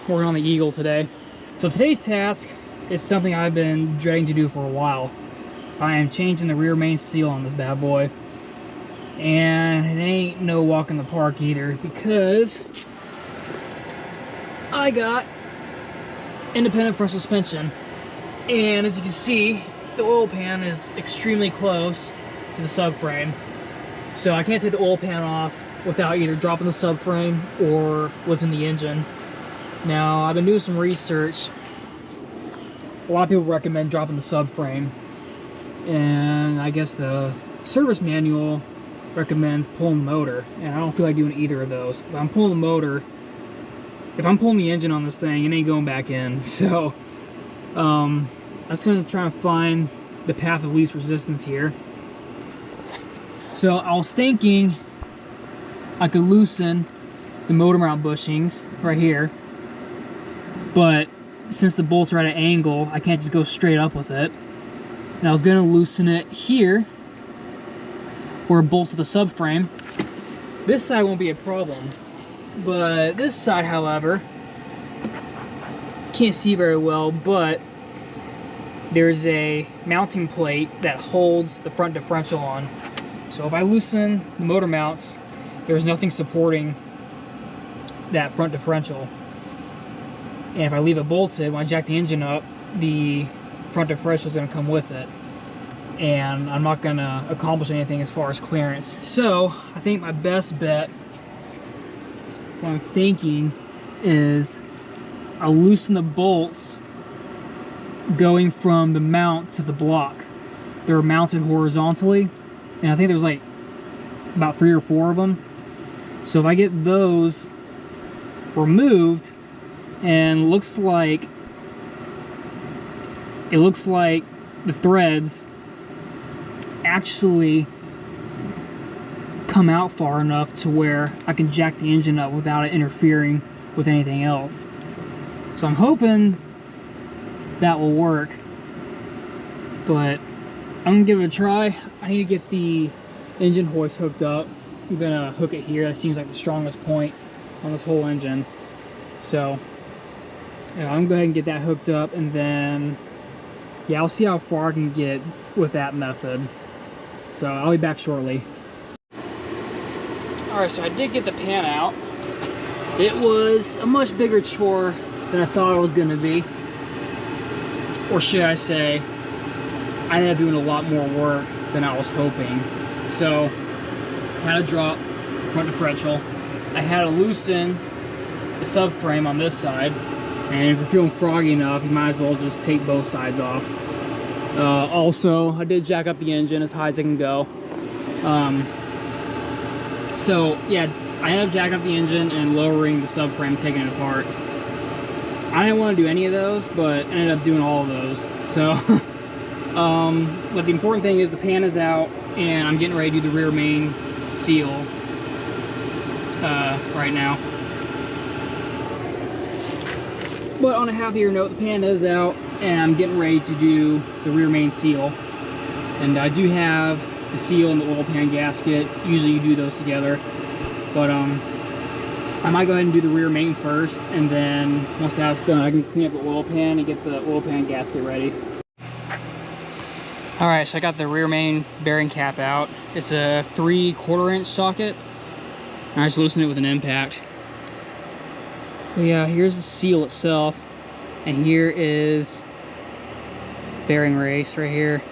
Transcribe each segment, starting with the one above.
working on the Eagle today. So today's task is something I've been dreading to do for a while. I am changing the rear main seal on this bad boy. And it ain't no walk in the park either, because I got independent front suspension. And as you can see, the oil pan is extremely close to the subframe. So I can't take the oil pan off without either dropping the subframe or lifting the engine. Now, I've been doing some research. A lot of people recommend dropping the subframe. And I guess the service manual recommends pulling the motor. And I don't feel like doing either of those. If I'm pulling the motor, if I'm pulling the engine on this thing, it ain't going back in. So, I'm just going to try and find the path of least resistance here. So I was thinking I could loosen the motor mount bushings right here, but since the bolts are at an angle, I can't just go straight up with it. And I was going to loosen it here where it bolts to the subframe. This side won't be a problem, but this side, however, can't see very well, but there's a mounting plate that holds the front differential on. So if I loosen the motor mounts, there's nothing supporting that front differential. And if I leave it bolted, when I jack the engine up, the front differential is going to come with it. And I'm not going to accomplish anything as far as clearance. So I think my best bet, what I'm thinking, is I'll loosen the bolts going from the mount to the block. They're mounted horizontally, and I think there's like about 3 or 4 of them. So if I get those removed, and it looks like the threads actually come out far enough to where I can jack the engine up without it interfering with anything else. So I'm hoping that will work, but I'm gonna give it a try. I need to get the engine hoist hooked up. I'm gonna hook it here. That seems like the strongest point on this whole engine. So yeah, I'm gonna go ahead and get that hooked up, and then yeah, I'll see how far I can get with that method. So I'll be back shortly. Alright, so I did get the pan out. It was a much bigger chore than I thought it was gonna be. Or should I say, I ended up doing a lot more work than I was hoping. So, I had to drop the front differential. I had to loosen the subframe on this side. And if you're feeling froggy enough, you might as well just take both sides off. Also, I did jack up the engine as high as I can go. So, yeah, I ended up jacking up the engine and lowering the subframe, taking it apart. I didn't want to do any of those, but ended up doing all of those. So, but the important thing is the pan is out, and I'm getting ready to do the rear main seal right now. But on a happier note, the pan is out, and I'm getting ready to do the rear main seal. And I do have the seal and the oil pan gasket. Usually you do those together, but I might go ahead and do the rear main first, and then once that's done, I can clean up the oil pan and get the oil pan gasket ready. Alright, so I got the rear main bearing cap out. It's a 3/4 inch socket. I just loosened it with an impact. But yeah, here's the seal itself, and here is bearing race right here.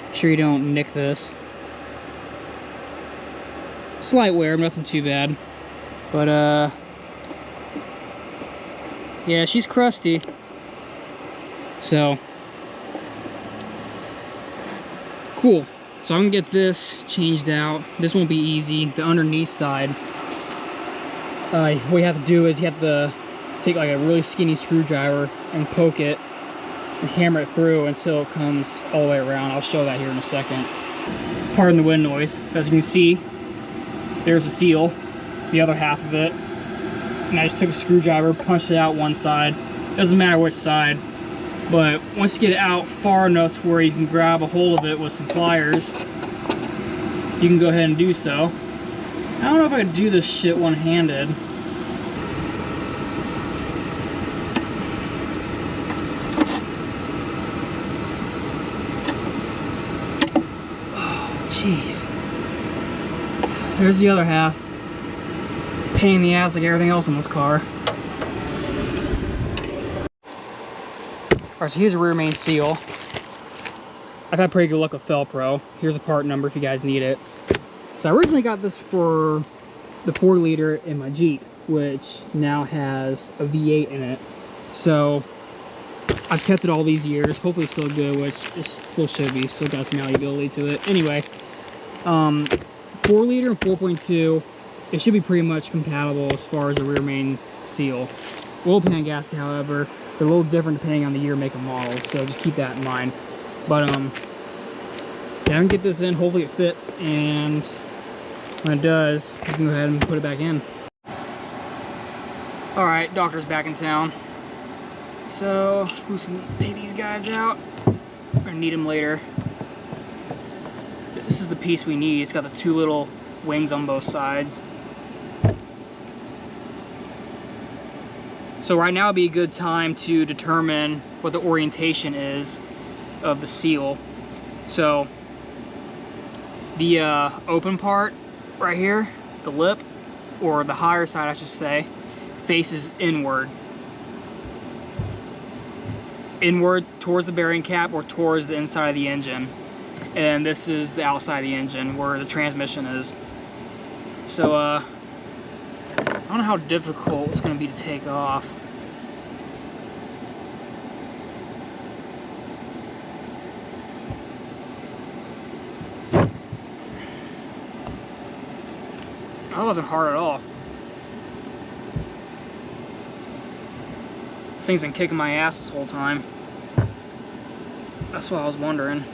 Make sure you don't nick this. Slight wear, nothing too bad. But yeah, she's crusty. So cool. So I'm gonna get this changed out. This won't be easy. The underneath side, what you have to do is you have to take like a really skinny screwdriver and poke it and hammer it through until it comes all the way around. I'll show that here in a second. Pardon the wind noise. As you can see, there's the seal, the other half of it. And I just took a screwdriver, punched it out one side. Doesn't matter which side. But once you get it out far enough to where you can grab a hold of it with some pliers, you can go ahead and do so. I don't know if I could do this shit one-handed. Jeez. There's the other half. Pain in the ass like everything else in this car. Alright, so here's a rear main seal. I've had pretty good luck with Felpro. Here's a part number if you guys need it. So I originally got this for the 4-liter in my Jeep, which now has a V8 in it. So I've kept it all these years. Hopefully it's still good, which it still should be. Still got some malleability to it. Anyway, 4-liter and 4.2, it should be pretty much compatible as far as the rear main seal. Oil pan gasket, however, they're a little different depending on the year, make, and model. So just keep that in mind. But yeah, I'm gonna get this in. Hopefully it fits, and when it does, we can go ahead and put it back in. All right, doctor's back in town. So who's gonna take these guys out? We're gonna need them later. This is the piece we need. It's got the 2 little wings on both sides. So right now would be a good time to determine what the orientation is of the seal. So the open part right here, the lip, or the higher side I should say, faces inward. Inward towards the bearing cap or towards the inside of the engine. And this is the outside of the engine where the transmission is. So I don't know how difficult it's going to be to take off. That wasn't hard at all. This thing's been kicking my ass this whole time. That's what I was wondering.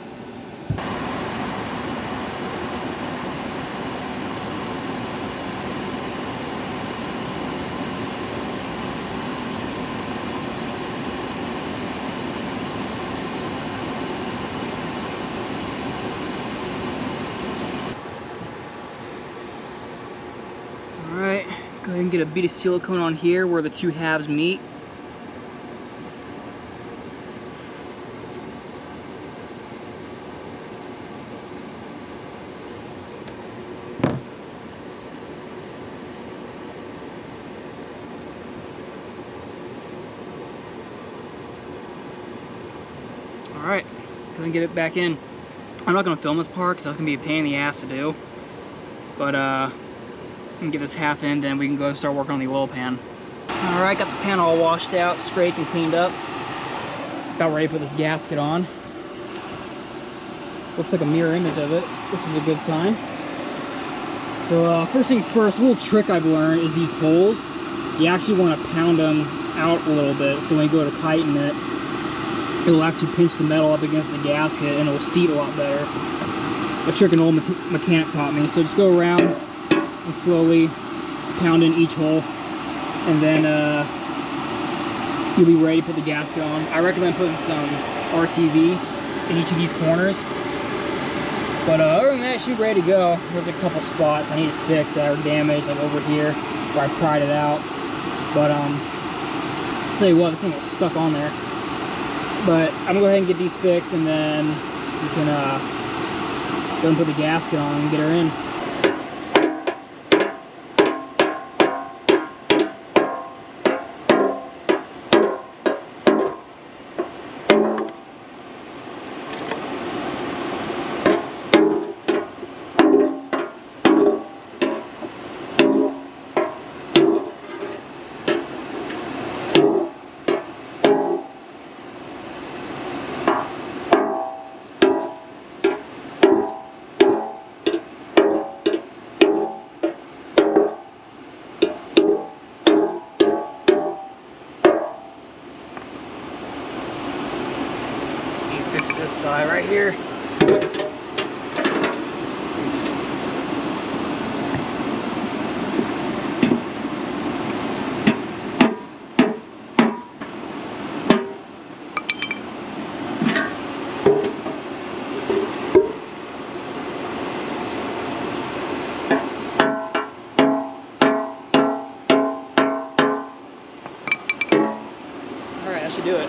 Alright, go ahead and get a bead of silicone on here where the 2 halves meet. Alright, go ahead and get it back in. I'm not going to film this part because that's going to be a pain in the ass to do. But I'm going to get this half in, then we can go start working on the oil pan. Alright, got the pan all washed out, scraped and cleaned up. About ready to put this gasket on. Looks like a mirror image of it, which is a good sign. So first things first, a little trick I've learned is these holes. You actually want to pound them out a little bit, so when you go to tighten it, it'll actually pinch the metal up against the gasket and it'll seat a lot better. A trick an old mechanic taught me. So just go around and slowly pound in each hole, and then you'll be ready to put the gasket on. I recommend putting some RTV in each of these corners. But other than that, it should be ready to go. There's a couple spots I need to fix that are damaged, like over here where I pried it out. But I'll tell you what, this thing was stuck on there. But I'm gonna go ahead and get these fixed, and then you can go and put the gasket on and get her in. Fix this side right here. Alright, that should do it.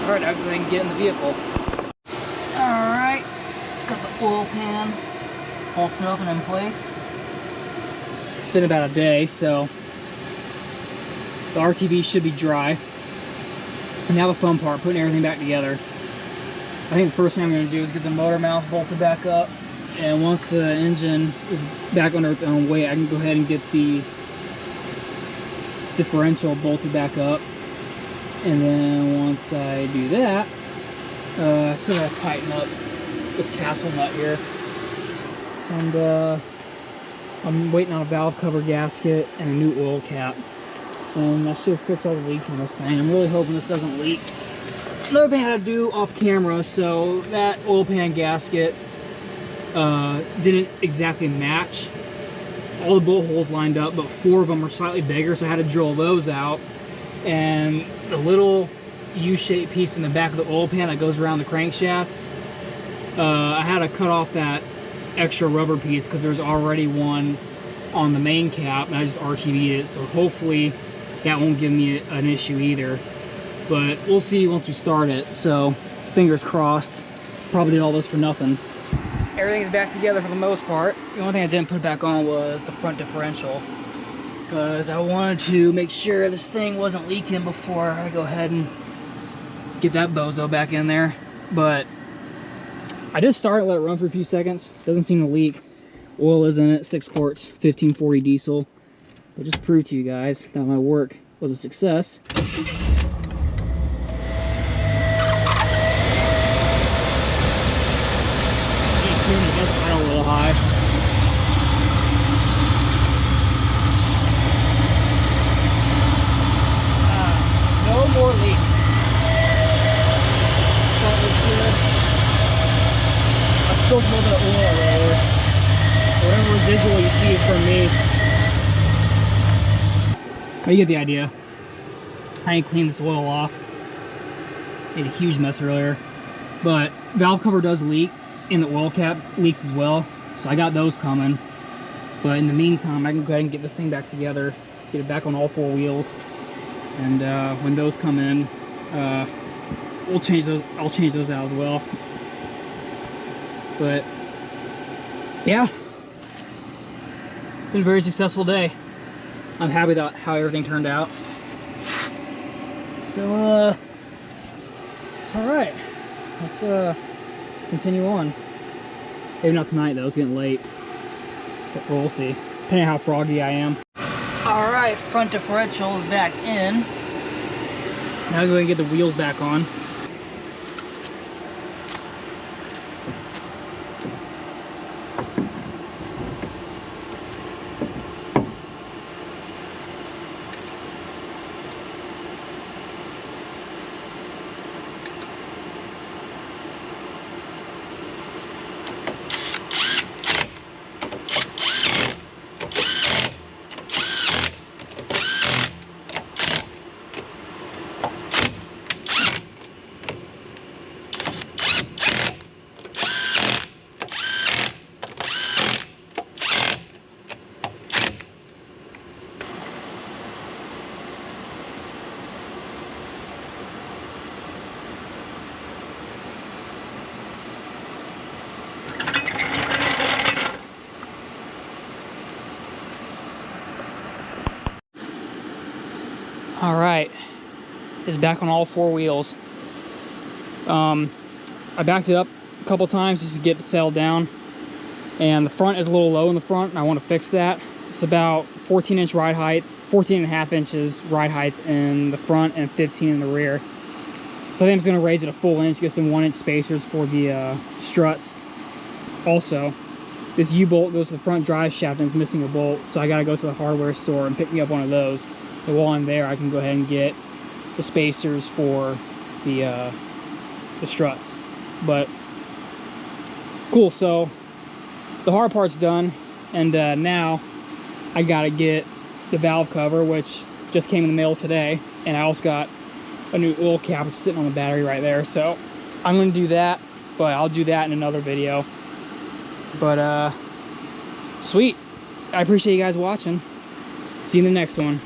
Alright, now go ahead and get in the vehicle. Alright, got the oil pan bolted up and in place. It's been about a day, so the RTV should be dry. And now the fun part, putting everything back together. I think the first thing I'm going to do is get the motor mounts bolted back up. And once the engine is back under its own weight, I can go ahead and get the differential bolted back up. And then once I do that, I still gotta tighten up this castle nut here. And I'm waiting on a valve cover gasket and a new oil cap. And that should fix all the leaks on this thing. I'm really hoping this doesn't leak. Another thing I had to do off camera, so that oil pan gasket didn't exactly match. All the bolt holes lined up, but 4 of them are slightly bigger, so I had to drill those out. And the little U-shaped piece in the back of the oil pan that goes around the crankshaft, I had to cut off that extra rubber piece because there's already one on the main cap, and I just RTV'd it, so hopefully that won't give me an issue either. But we'll see once we start it, so fingers crossed. Probably did all this for nothing. Everything is back together for the most part. The only thing I didn't put back on was the front differential, because I wanted to make sure this thing wasn't leaking before I go ahead and get that bozo back in there. But I just started, let it run for a few seconds. Doesn't seem to leak. Oil is in it, 6 quarts, 1540 diesel. But just to prove to you guys that my work was a success. It does idle a little high. No more leak. That looks good. I spilled a little bit of oil there. Whatever residual you see is from me. But you get the idea. I need to clean this oil off. Made a huge mess earlier. But valve cover does leak, and the oil cap leaks as well. So I got those coming. But in the meantime, I can go ahead and get this thing back together, get it back on all 4 wheels. And when those come in, we'll change those. I'll change those out as well. But yeah, been a very successful day. I'm happy about how everything turned out. So all right, let's continue on. Maybe not tonight though, it's getting late. But we'll see, depending on how froggy I am. All right, front differential is back in. Now I'm going to get the wheels back on. All right, it's back on all 4 wheels. I backed it up a couple times just to get it settled down, and the front is a little low in the front, and I want to fix that. It's about 14-inch ride height, 14.5 inches ride height in the front, and 15 in the rear. So I think I'm just going to raise it a full inch, get some 1-inch spacers for the struts. Also, this U-bolt goes to the front drive shaft and it's missing a bolt, so I got to go to the hardware store and pick me up one of those. And while I'm there, I can go ahead and get the spacers for the struts. But cool, so the hard part's done, and now I gotta get the valve cover, which just came in the mail today, and I also got a new oil cap which is sitting on the battery right there. So I'm gonna do that, but I'll do that in another video. But sweet, I appreciate you guys watching. See you in the next one.